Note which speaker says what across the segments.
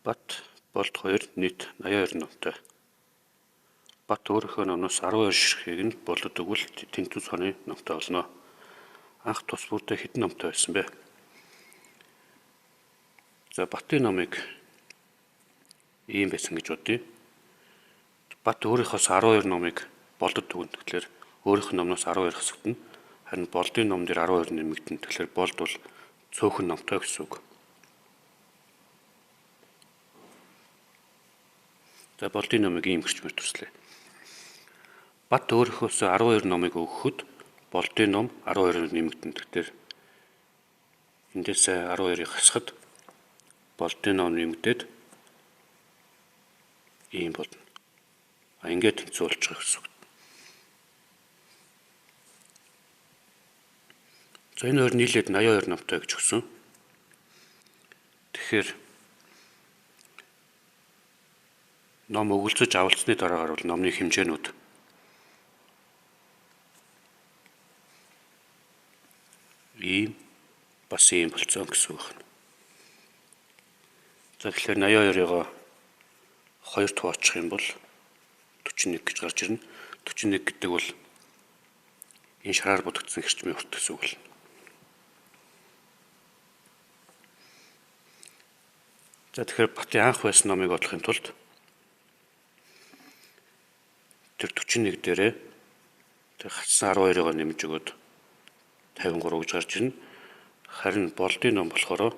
Speaker 1: Бат болд 2 нийт 82 номтой. Бат өөрийнхөө номноос 12 ширхгийг нь болдод өгвөл Тэнцвэр цооны номтой болно. Анх тус бүрдээ хэдэн номтой байсан бэ? За Батын номыг ийм байсан гэж бодъё. Бат өөрийнхоос 12 номыг болдод өгнө тэгэхээр өөрийнх нь номноос 12 хэсэгдэнэ. Харин болдын ном дээр 12 нэмэгдэнэ. Тэгэхээр болд бол цөөхөн номтой гэсэн үг. За болдын номыг ийм гэрчмээр төслөө. Бат өөрийнхөөс 12 номыг өгөхөд болдын ном 12-оор нэмэгдэнэ. Тэгэхээр эндээс 12-ыг хасахад болдын ном нэмэгдээд ийм болно. Ингээд тэнцүү болж байгаа гэсэн үг. За энэ хоёр нийлээд 82 номтой гэж өгсөн. Тэгэхээр ном өгүүлцэж авалцсны дараагаар бол номны хэмжээнүүд ийм бас ийм болцсон гэсэн үг байна. За тэгэхээр 82-ыг 2 тооцох юм бол 41 гэж гарч ирнэ. 41 гэдэг бол энэ шараар будагдсан гэрчмийн урт гэсэн үг болно. За тэгэхээр Батын анх байсан номыг одлохын тулд тэр 41 дээрээ тэр хатсан 12-ыг нэмж өгөөд 53 гэж гарч ирнэ. Харин болдын ном болохоор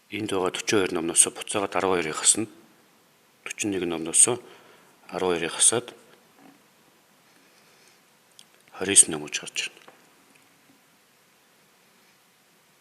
Speaker 1: энд байгаа 42 номноос буцаагаад 12-ыг хасна. 41 номноос 12-ыг хасаад 29 ном гэж гарч ирнэ.